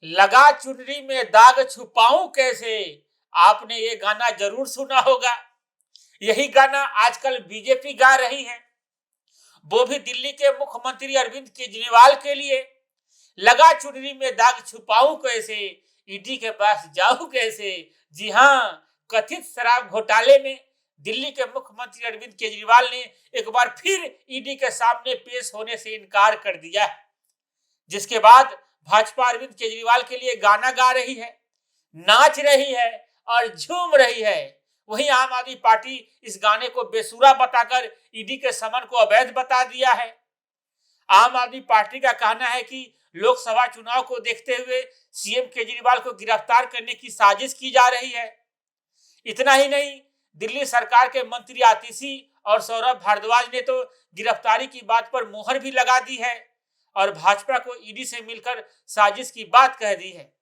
लगा चुनरी में दाग छुपाऊं कैसे, आपने ये गाना जरूर सुना होगा। यही गाना आजकल बीजेपी गा रही है, वो भी दिल्ली के मुख्यमंत्री अरविंद केजरीवाल के लिए। लगा चुनरी में दाग छुपाऊं कैसे, ईडी के पास जाऊं कैसे। जी हाँ, कथित शराब घोटाले में दिल्ली के मुख्यमंत्री अरविंद केजरीवाल ने एक बार फिर ईडी के सामने पेश होने से इनकार कर दिया है, जिसके बाद भाजपा अरविंद केजरीवाल के लिए गाना गा रही है, नाच रही है और झूम रही है। वहीं आम आदमी पार्टी इस गाने को बेसुरा बताकर ईडी के समन को अवैध बता दिया है। आम आदमी पार्टी का कहना है कि लोकसभा चुनाव को देखते हुए सीएम केजरीवाल को गिरफ्तार करने की साजिश की जा रही है। इतना ही नहीं, दिल्ली सरकार के मंत्री आतिशी और सौरभ भारद्वाज ने तो गिरफ्तारी की बात पर मुहर भी लगा दी है और भाजपा को ईडी से मिलकर साजिश की बात कह दी है,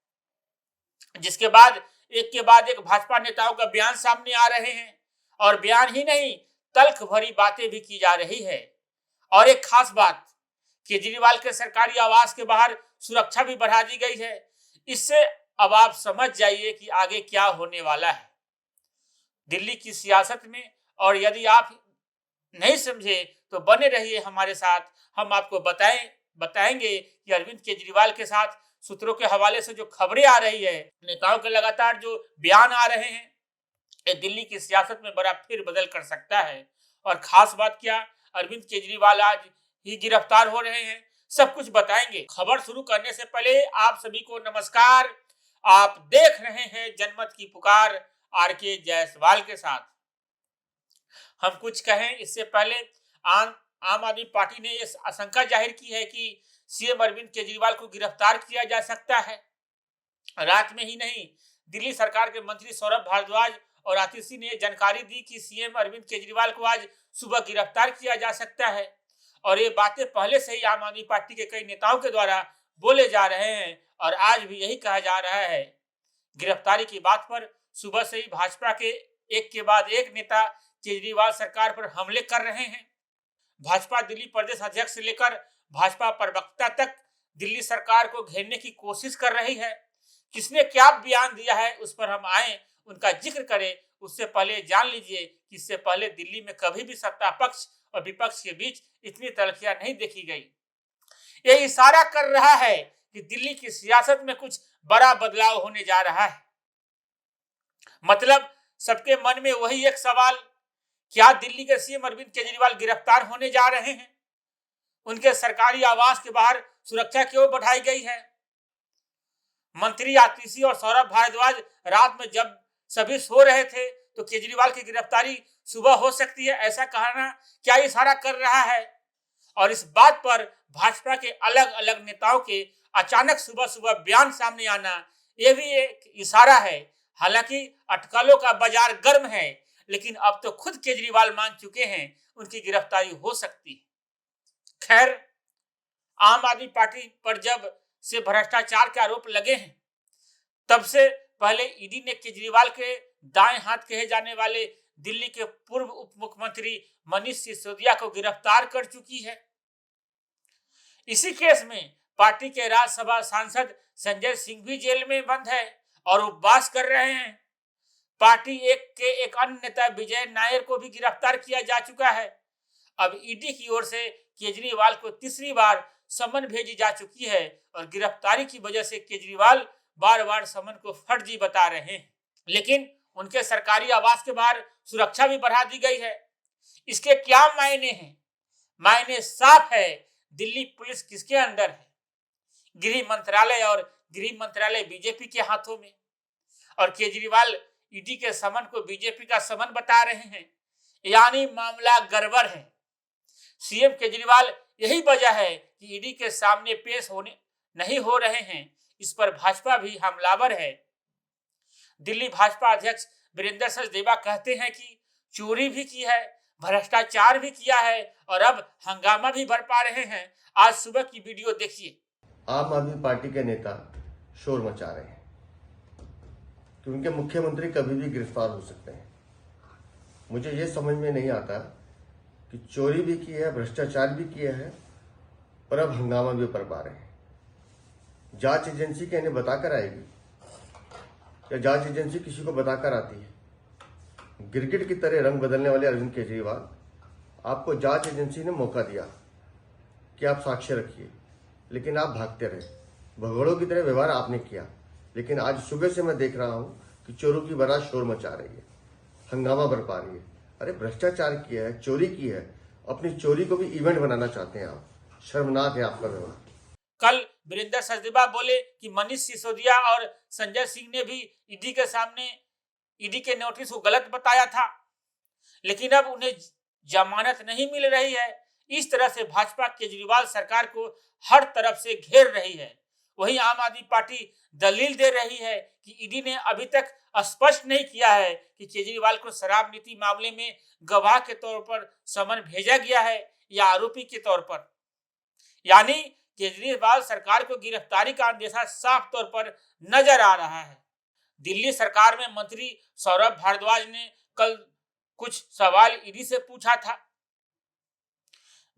जिसके बाद एक के बाद एक भाजपा नेताओं का बयान सामने आ रहे हैं और बयान ही नहीं, तल्ख भरी बातें भी की जा रही है। और एक खास बात, केजरीवाल के सरकारी आवास के बाहर सुरक्षा भी बढ़ा दी गई है। इससे अब आप समझ जाइए कि आगे क्या होने वाला है दिल्ली की सियासत में। और यदि आप नहीं समझे तो बने रहिए हमारे साथ, हम आपको बताएंगे कि अरविंद केजरीवाल के साथ सूत्रों के हवाले से जो खबरें आ रही है, नेताओं के लगातार जो बयान आ रहे हैं, ये दिल्ली की सियासत में बड़ा फेर बदल कर सकता है। और खास बात क्या, अरविंद केजरीवाल आज ही गिरफ्तार हो रहे हैं, सब कुछ बताएंगे। खबर शुरू करने से पहले आप सभी को नमस्कार। आप देख रहे हैं जनमत की पुकार आरके जायसवाल के साथ। हम कुछ कहें इससे पहले आम आदमी पार्टी ने यह आशंका जाहिर की है कि सीएम अरविंद केजरीवाल को गिरफ्तार किया जा सकता है। रात में ही नहीं, दिल्ली सरकार के मंत्री सौरभ भारद्वाज और आतिशी ने जानकारी दी कि सीएम अरविंद केजरीवाल को आज सुबह गिरफ्तार किया जा सकता है। और ये बातें पहले से ही आम आदमी पार्टी के कई नेताओं के द्वारा बोले जा रहे हैं और आज भी यही कहा जा रहा है। गिरफ्तारी की बात पर सुबह से ही भाजपा के एक के बाद एक नेता केजरीवाल सरकार पर हमले कर रहे हैं। भाजपा दिल्ली प्रदेश अध्यक्ष से लेकर भाजपा प्रवक्ता तक दिल्ली सरकार को घेरने की कोशिश कर रही है। किसने क्या बयान दिया है उस पर हम आए, उनका जिक्र करें, उससे पहले जान लीजिए कि इससे पहले दिल्ली में कभी भी सत्ता पक्ष और विपक्ष के बीच इतनी तलखियां नहीं देखी गई। यह इशारा कर रहा है कि दिल्ली की सियासत में कुछ बड़ा बदलाव होने जा रहा है। मतलब सबके मन में वही एक सवाल, क्या दिल्ली के सीएम अरविंद केजरीवाल गिरफ्तार होने जा रहे हैं? उनके सरकारी आवास के बाहर सुरक्षा क्यों बढ़ाई गई है? मंत्री आतिशी और सौरभ भारद्वाज रात में जब सभी सो रहे थे तो केजरीवाल की गिरफ्तारी सुबह हो सकती है, ऐसा कहना क्या इशारा कर रहा है? और इस बात पर भाजपा के अलग अलग नेताओं के अचानक सुबह सुबह बयान सामने आना, यह भी एक इशारा है। हालांकि अटकलों का बाजार गर्म है, लेकिन अब तो खुद केजरीवाल मान चुके हैं उनकी गिरफ्तारी हो सकती है। खैर, आम आदमी पार्टी पर जब से भ्रष्टाचार के आरोप लगे हैं, तब से पहले ईडी ने केजरीवाल के दाएं हाथ कहे जाने वाले दिल्ली के पूर्व उप मुख्यमंत्री मनीष सिसोदिया को गिरफ्तार कर चुकी है। इसी केस में पार्टी के राज्यसभा सांसद संजय सिंह भी जेल में बंद है और उपवास कर रहे हैं। पार्टी एक अन्य नेता विजय नायर को भी गिरफ्तार किया जा चुका है। अब ईडी की ओर से केजरीवाल को तीसरी बार समन भेजी जा चुकी है और गिरफ्तारी की वजह से केजरीवाल बार बार समन को फर्जी बता रहे हैं। लेकिन उनके सरकारी आवास के बाहर सुरक्षा भी बढ़ा दी गई है। इसके क्या मायने हैं? मायने साफ है, दिल्ली पुलिस किसके अंदर है? गृह मंत्रालय, और गृह मंत्रालय बीजेपी के हाथों में। और केजरीवाल ईडी के समन को बीजेपी का समन बता रहे हैं, यानी मामला गड़बड़ है। सीएम केजरीवाल यही वजह है कि ईडी के सामने पेश होने नहीं हो रहे हैं। इस पर भाजपा भी हमलावर है। दिल्ली भाजपा अध्यक्ष वीरेंद्र सचदेवा कहते हैं कि चोरी भी की है, भ्रष्टाचार भी किया है और अब हंगामा भी बरपा रहे हैं। आज सुबह की वीडियो देखिए। आम आदमी पार्टी के नेता शोर मचा रहे हैं कि उनके मुख्यमंत्री कभी भी गिरफ्तार हो सकते हैं। मुझे ये समझ में नहीं आता कि चोरी भी की है, भ्रष्टाचार भी किया है और अब हंगामा भी बरपा रहे हैं। जांच एजेंसी क्या इन्हें बताकर आएगी, या जांच एजेंसी किसी को बताकर आती है? गिरगिट की तरह रंग बदलने वाले अरविंद केजरीवाल, आपको जांच एजेंसी ने मौका दिया कि आप साक्ष्य रखिए, लेकिन आप भागते रहे। भगोड़ों की तरह व्यवहार आपने किया, लेकिन आज सुबह से मैं देख रहा हूं कि चोरों की बारात शोर मचा रही है, हंगामा बरपा रही है। अरे भ्रष्टाचार किया है, चोरी की है, अपनी चोरी को भी इवेंट बनाना चाहते हैं आप। शर्मनाक है आपका व्यवहार। कल वीरेंद्र सचदेवा बोले कि मनीष सिसोदिया और संजय सिंह ने भी ईडी के सामने ईडी के नोटिस को गलत बताया था, लेकिन अब उन्हें जमानत नहीं मिल रही है। इस तरह से भाजपा केजरीवाल सरकार को हर तरफ से घेर रही है। वहीं आम आदमी पार्टी दलील दे रही है कि ईडी ने अभी तक स्पष्ट नहीं किया है कि केजरीवाल को शराब नीति मामले में गवाह के तौर पर समन भेजा गया है या आरोपी के तौर पर। यानी केजरीवाल सरकार को गिरफ्तारी का अंदेशा साफ तौर पर नजर आ रहा है। दिल्ली सरकार में मंत्री सौरभ भारद्वाज ने कल कुछ सवाल ईडी से पूछा था।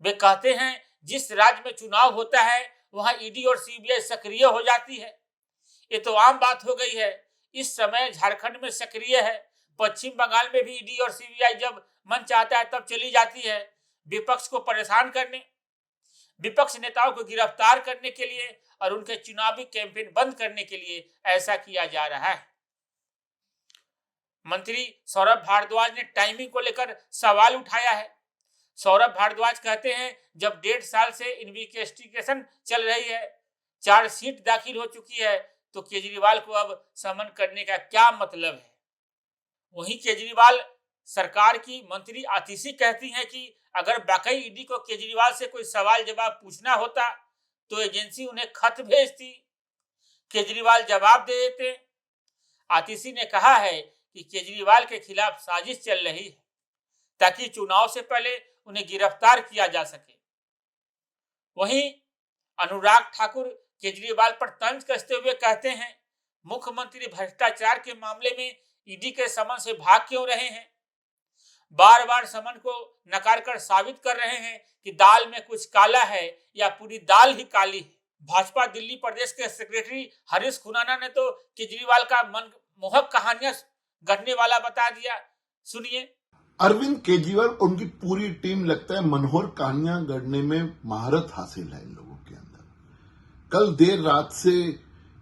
वे कहते हैं जिस राज्य में चुनाव होता है वहां ईडी और सीबीआई सक्रिय हो जाती है। ये तो आम बात हो गई है। इस समय झारखंड में सक्रिय है, पश्चिम बंगाल में भी ईडी और सीबीआई जब मन चाहता है तब चली जाती है, विपक्ष को परेशान करने, विपक्ष नेताओं को गिरफ्तार करने के लिए और उनके चुनावी कैंपेन बंद करने के लिए ऐसा किया जा रहा है। मंत्री सौरभ भारद्वाज ने टाइमिंग को लेकर सवाल उठाया है। सौरभ भारद्वाज कहते हैं जब 1.5 साल से इन्वेस्टिगेशन चल रही है, चार्जशीट दाखिल हो चुकी है, तो केजरीवाल को अब समन करने का क्या मतलब है। वहीं केजरीवाल सरकार की मंत्री आतिशी कहती हैं कि अगर वाकई ईडी को केजरीवाल से कोई सवाल जवाब पूछना होता तो एजेंसी उन्हें खत भेजती, केजरीवाल जवाब दे देते। आतिशी ने कहा है कि केजरीवाल के खिलाफ साजिश चल रही है ताकि चुनाव से पहले उन्हें गिरफ्तार किया जा सके। वहीं अनुराग ठाकुर केजरीवाल पर तंज कसते हुए कहते हैं मुख्यमंत्री भ्रष्टाचार के मामले में ईडी के समन से भाग क्यों रहे हैं। बार बार समन को नकार कर साबित कर रहे हैं कि दाल में कुछ काला है या पूरी दाल ही काली है। भाजपा दिल्ली प्रदेश के सेक्रेटरी हरीश खुराना ने तो केजरीवाल का मनमोहक कहानियां गढ़ने वाला बता दिया। सुनिए। अरविंद केजरीवाल उनकी पूरी टीम लगता है मनोहर कहानियां गढ़ने में महारत हासिल है इन लोगों के अंदर। कल देर रात से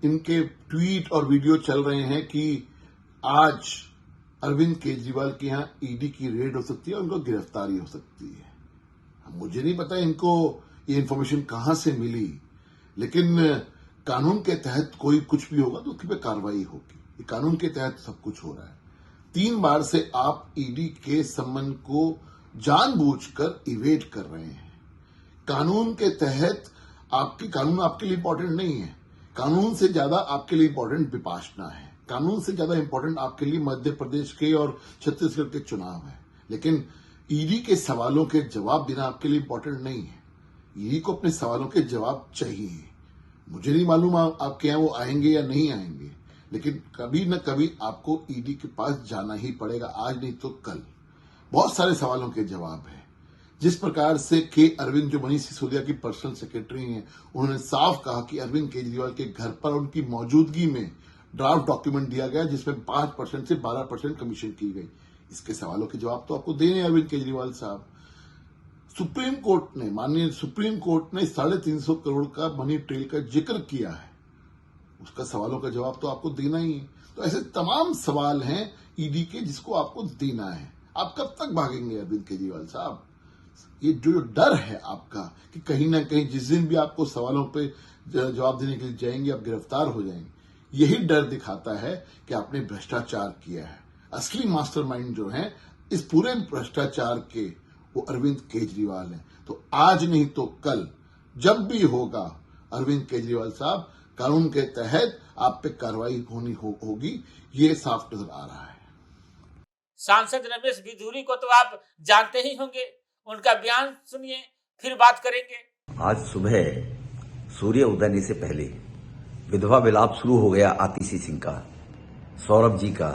इनके ट्वीट और वीडियो चल रहे हैं कि आज अरविंद केजरीवाल के यहाँ ईडी की रेड हो सकती है, उनको गिरफ्तारी हो सकती है। मुझे नहीं पता इनको ये इन्फॉर्मेशन कहां से मिली, लेकिन कानून के तहत कोई कुछ भी होगा तो उसकी पे कार्रवाई होगी। ये कानून के तहत सब कुछ हो रहा है। 3 बार से आप ईडी के सम्मन को जानबूझकर इवेट कर रहे हैं। कानून के तहत कानून आपके लिए इंपॉर्टेंट नहीं है। कानून से ज्यादा आपके लिए इंपॉर्टेंट विपाशना है। कानून से ज्यादा इंपॉर्टेंट आपके लिए मध्य प्रदेश के और छत्तीसगढ़ के चुनाव है। लेकिन ईडी के सवालों के जवाब देना आपके लिए इंपॉर्टेंट नहीं है। ईडी को अपने सवालों के जवाब चाहिए। मुझे नहीं मालूम आपके यहाँ वो आएंगे या नहीं आएंगे, लेकिन कभी न कभी आपको ईडी के पास जाना ही पड़ेगा, आज नहीं तो कल। बहुत सारे सवालों के जवाब है। जिस प्रकार से के अरविंद, जो मनीष सिसोदिया की पर्सनल सेक्रेटरी हैं, उन्होंने साफ कहा कि अरविंद केजरीवाल के घर पर उनकी मौजूदगी में ड्राफ्ट डॉक्यूमेंट दिया गया जिसमें 5% से 12% कमीशन की गई। इसके सवालों के जवाब तो आपको देने अरविंद केजरीवाल साहब। सुप्रीम कोर्ट ने, माननीय सुप्रीम कोर्ट ने 350 करोड़ का मनी ट्रेल का जिक्र किया है, उसका सवालों का जवाब तो आपको देना ही है। तो ऐसे तमाम सवाल हैं ईडी के जिसको आपको देना है। आप कब तक भागेंगे अरविंद केजरीवाल साहब? ये जो डर है आपका कि कहीं ना कहीं जिस दिन भी आपको सवालों पे जवाब देने के लिए जाएंगे आप गिरफ्तार हो जाएंगे, यही डर दिखाता है कि आपने भ्रष्टाचार किया है। असली मास्टरमाइंड जो है इस पूरे भ्रष्टाचार के, वो अरविंद केजरीवाल हैं। तो आज नहीं तो कल जब भी होगा अरविंद केजरीवाल साहब, कानून के तहत आप पे कार्रवाई होगी, ये साफ नजर आ रहा है। सांसद रमेश बिधूरी को तो आप जानते ही होंगे, उनका बयान सुनिए, फिर बात करेंगे। आज सुबह सूर्य उदय से पहले विधवा विलाप शुरू हो गया आतिशी सिंह का, सौरभ जी का।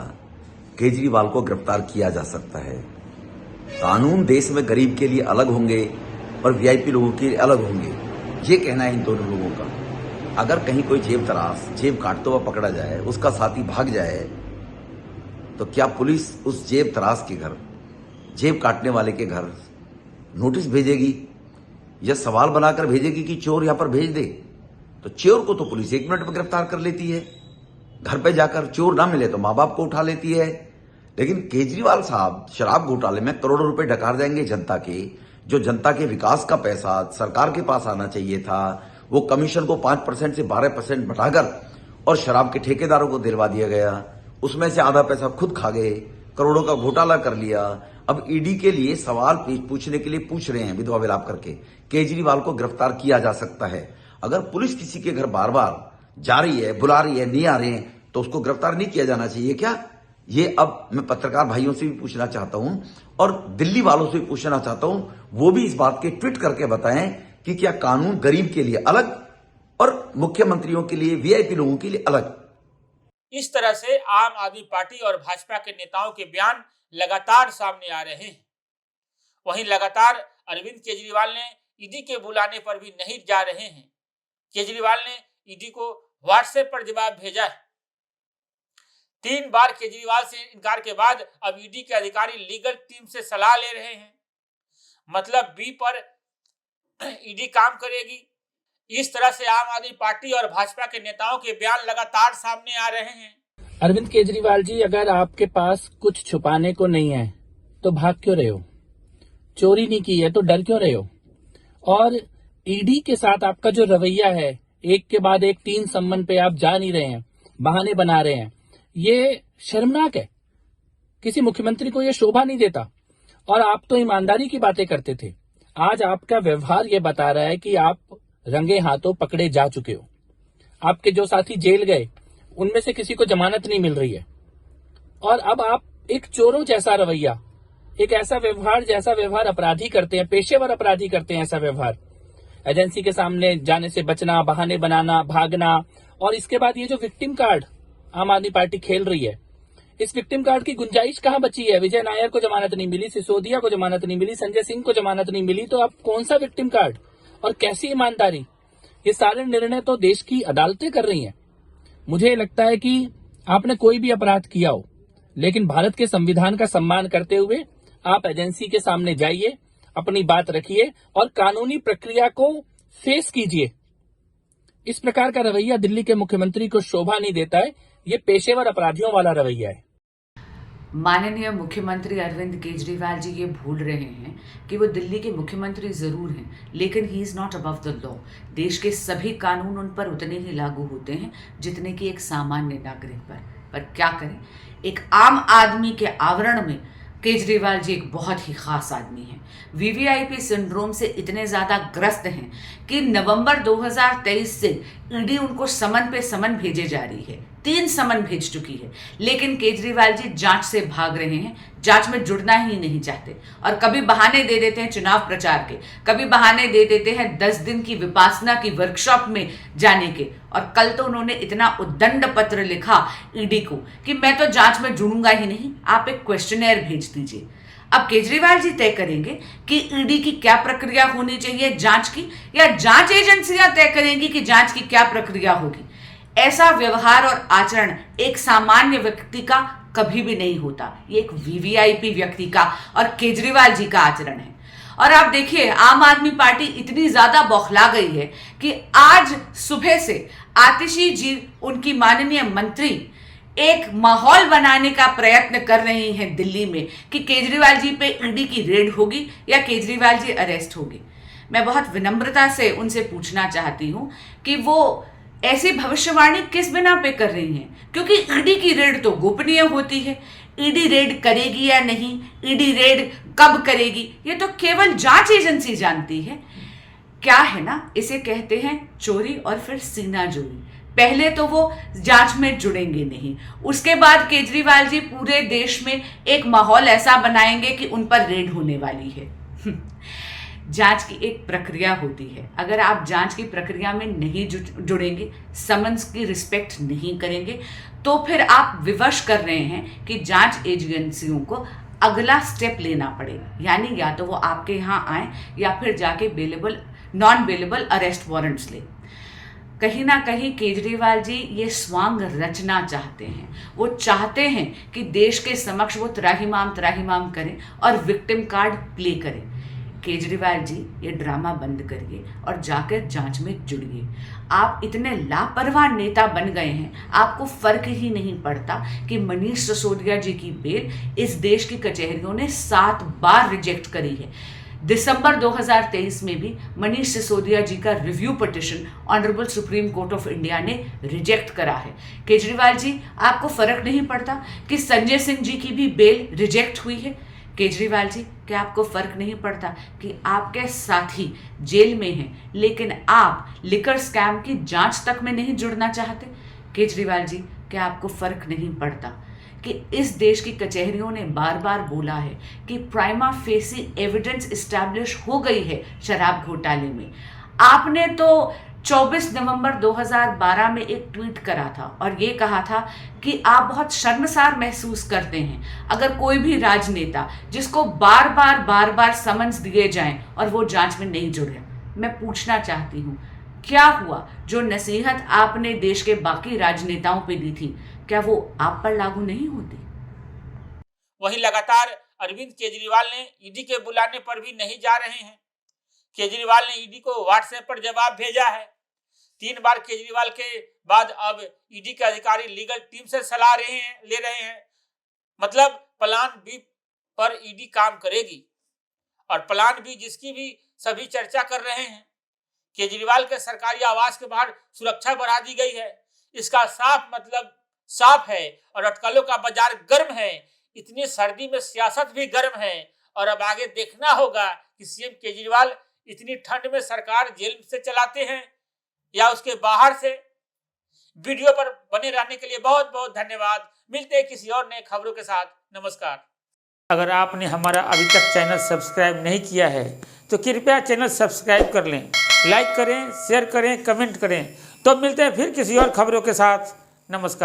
केजरीवाल को गिरफ्तार किया जा सकता है। कानून देश में गरीब के लिए अलग होंगे और वीआईपी लोगों के लिए अलग होंगे, ये कहना है इन दोनों लोगों का। अगर कहीं कोई जेब तराश जेब काटते हुआ पकड़ा जाए, उसका साथी भाग जाए, तो क्या पुलिस उस जेब तराश के घर, जेब काटने वाले के घर नोटिस भेजेगी या सवाल बनाकर भेजेगी कि चोर यहां पर भेज दे? तो चोर को तो पुलिस 1 मिनट में गिरफ्तार कर लेती है। घर पे जाकर चोर ना मिले तो मां बाप को उठा लेती है। लेकिन केजरीवाल साहब शराब घोटाले में करोड़ों रुपए डकार जाएंगे जनता के, जो जनता के विकास का पैसा सरकार के पास आना चाहिए था, वो कमीशन को 5% से 12% बढ़ाकर और शराब के ठेकेदारों को दिलवा दिया गया। उसमें से आधा पैसा खुद खा गए, करोड़ों का घोटाला कर लिया। अब ईडी के लिए सवाल पूछने के लिए पूछ रहे हैं विधवा विलाप करके। केजरीवाल को गिरफ्तार किया जा सकता है। अगर पुलिस किसी के घर बार बार जा रही है, बुला रही है, नहीं आ रहे हैं, तो उसको गिरफ्तार नहीं किया जाना चाहिए क्या? ये अब मैं पत्रकार भाइयों से भी पूछना चाहता हूं और दिल्ली वालों से भी पूछना चाहता हूं, वो भी इस बात के ट्वीट करके बताएं कि क्या कानून गरीब के लिए अलग और मुख्यमंत्रियों के लिए, वीआईपी लोगों के लिए अलग? इस तरह से आम आदमी पार्टी और भाजपा के नेताओं के बयान लगातार सामने आ रहे हैं। वहीं लगातार अरविंद केजरीवाल ने ईडी के बुलाने पर भी नहीं जा रहे हैं। केजरीवाल ने ईडी को व्हाट्सएप पर जवाब भेजा है। 3 बार केजरीवाल से इनकार के बाद अब ईडी के अधिकारी लीगल टीम से सलाह ले रहे हैं। मतलब बी पर ईडी काम करेगी। इस तरह से आम आदमी पार्टी और भाजपा के नेताओं के बयान लगातार सामने आ रहे हैं। अरविंद केजरीवाल जी, अगर आपके पास कुछ छुपाने को नहीं है तो भाग क्यों रहे हो? चोरी नहीं की है तो डर क्यों रहे हो? और ईडी के साथ आपका जो रवैया है, एक के बाद एक 3 सम्मन पे आप जा नहीं रहे हैं, बहाने बना रहे हैं, ये शर्मनाक है। किसी मुख्यमंत्री को ये शोभा नहीं देता। और आप तो ईमानदारी की बातें करते थे। आज आपका व्यवहार ये बता रहा है कि आप रंगे हाथों पकड़े जा चुके हो। आपके जो साथी जेल गए उनमें से किसी को जमानत नहीं मिल रही है। और अब आप एक चोरों जैसा रवैया, एक ऐसा व्यवहार जैसा व्यवहार अपराधी करते हैं, पेशेवर अपराधी करते हैं ऐसा व्यवहार। एजेंसी के सामने जाने से बचना, बहाने बनाना, भागना। और इसके बाद ये जो विक्टिम कार्ड आम आदमी पार्टी खेल रही है, इस विक्टिम कार्ड की गुंजाइश कहां बची है? विजय नायर को जमानत नहीं मिली, सिसोदिया को जमानत नहीं मिली, संजय सिंह को जमानत नहीं मिली, तो अब कौन सा विक्टिम कार्ड और कैसी ईमानदारी? ये सारे निर्णय तो देश की अदालतें कर रही हैं। मुझे लगता है कि आपने कोई भी अपराध किया हो, लेकिन भारत के संविधान का सम्मान करते हुए आप एजेंसी के सामने जाइए, अपनी बात रखिए और कानूनी प्रक्रिया को फेस कीजिए। इस प्रकार का रवैया दिल्ली के मुख्यमंत्री को शोभा नहीं देता है। ये पेशेवर अपराधियों वाला रवैया है। माननीय मुख्यमंत्री अरविंद केजरीवाल जी ये भूल रहे हैं कि वो दिल्ली के मुख्यमंत्री जरूर हैं, लेकिन he is not above the law. देश के सभी कानून उन पर उतने ही लागू होते हैं जितने कि एक सामान्य नागरिक पर क्या करें, एक आम आदमी के आवरण में केजरीवाल जी एक बहुत ही खास आदमी हैं। वीवीआईपी सिंड्रोम से इतने ज़्यादा ग्रस्त हैं कि नवंबर 2023 से ईडी उनको समन पे समन भेजे जा रही है। 3 समन भेज चुकी है, लेकिन केजरीवाल जी जांच से भाग रहे हैं, जांच में जुड़ना ही नहीं चाहते। और कभी बहाने दे देते हैं चुनाव प्रचार के, कभी बहाने दे देते हैं 10 दिन की विपासना की वर्कशॉप में जाने के। और कल तो उन्होंने इतना उद्दंड पत्र लिखा ईडी को कि मैं तो जांच में जुड़ूंगा ही नहीं, आप एक क्वेश्चनेयर भेज दीजिए। अब केजरीवाल जी तय करेंगे कि ईडी की क्या प्रक्रिया होनी चाहिए जांच की, या जांच एजेंसियां तय करेंगी कि जांच की क्या प्रक्रिया होगी। ऐसा व्यवहार और आचरण एक सामान्य व्यक्ति का कभी भी नहीं होता। ये एक वीवीआईपी व्यक्ति का और केजरीवाल जी का आचरण है। और आप देखिए, आम आदमी पार्टी इतनी ज्यादा बौखला गई है कि आज सुबह से आतिशी जी, उनकी माननीय मंत्री, एक माहौल बनाने का प्रयत्न कर रही हैं दिल्ली में कि केजरीवाल जी पे ईडी की रेड होगी या केजरीवाल जी अरेस्ट होगी। मैं बहुत विनम्रता से उनसे पूछना चाहती हूं कि वो ऐसी भविष्यवाणी किस बिना पे कर रही हैं, क्योंकि ईडी की रेड तो गोपनीय होती है। ईडी रेड करेगी या नहीं, ईडी रेड कब करेगी, ये तो केवल जांच एजेंसी जानती है। क्या है ना, इसे कहते हैं चोरी और फिर सीना जोरी। पहले तो वो जांच में जुड़ेंगे नहीं, उसके बाद केजरीवाल जी पूरे देश में एक माहौल ऐसा बनाएंगे कि उन पर रेड होने वाली है। जांच की एक प्रक्रिया होती है। अगर आप जांच की प्रक्रिया में नहीं जुड़ेंगे, समन्स की रिस्पेक्ट नहीं करेंगे, तो फिर आप विवश कर रहे हैं कि जांच एजेंसियों को अगला स्टेप लेना पड़ेगा। यानी या तो वो आपके यहाँ आए या फिर जाके नॉन बेलेबल अरेस्ट वारंट्स ले। कहीं ना कहीं केजरीवाल जी ये स्वांग रचना चाहते हैं। वो चाहते हैं कि देश के समक्ष वो त्राहिमाम करें और विक्टिम कार्ड प्ले करें। केजरीवाल जी ये ड्रामा बंद करिए और जाकर जांच में जुड़िए। आप इतने लापरवाह नेता बन गए हैं, आपको फर्क ही नहीं पड़ता कि मनीष सिसोदिया जी की बेल इस देश की कचहरियों ने 7 बार रिजेक्ट करी है। दिसंबर 2023 में भी मनीष सिसोदिया जी का review petition honourable supreme court of India ने रिजेक्ट करा है। केजरीवाल जी, आपको फर्क नहीं पड़ता कि संजय सिंह जी की भी बेल रिजेक्ट हुई है? केजरीवाल जी, क्या आपको फर्क नहीं पड़ता कि आपके साथी जेल में हैं, लेकिन आप लिकर स्कैम की जांच तक में नहीं जुड़ना चाहते? केजरीवाल जी, क्या आपको फर्क नहीं पड़ता कि इस देश की कचहरियों ने बार बार बोला है कि प्राइमा फेसी एविडेंस इस्टेब्लिश हो गई है शराब घोटाले में? आपने तो 24 नवंबर 2012 में एक ट्वीट करा था और ये कहा था कि आप बहुत शर्मसार महसूस करते हैं अगर कोई भी राजनेता जिसको बार बार समन्स दिए जाएं और वो जांच में नहीं जुड़े। मैं पूछना चाहती हूँ, क्या हुआ? जो नसीहत आपने देश के बाकी राजनेताओं पे दी थी, क्या वो आप पर लागू नहीं होती? वहीं लगातार अरविंद केजरीवाल ने ईडी के बुलाने पर भी नहीं जा रहे हैं। केजरीवाल ने ईडी को व्हाट्सएप पर जवाब भेजा है। 3 बार केजरीवाल के बाद अब ईडी के अधिकारी लीगल टीम से सलाह ले रहे हैं। मतलब प्लान बी पर ईडी काम करेगी और प्लान बी जिसकी भी सभी चर्चा कर रहे हैं। केजरीवाल के सरकारी आवास के बाहर सुरक्षा बढ़ा दी गई है। इसका साफ मतलब साफ है और अटकलों का बाजार गर्म है। इतनी सर्दी में सियासत भी गर्म है और अब आगे देखना होगा कि सीएम केजरीवाल इतनी ठंड में सरकार जेल से चलाते हैं या उसके बाहर से। वीडियो पर बने रहने के लिए बहुत बहुत धन्यवाद। मिलते हैं किसी और नए खबरों के साथ। नमस्कार। अगर आपने हमारा अभी तक चैनल सब्सक्राइब नहीं किया है तो कृपया चैनल सब्सक्राइब कर लें, लाइक करें, शेयर करें, कमेंट करें। तो मिलते हैं फिर किसी और खबरों के साथ। नमस्कार।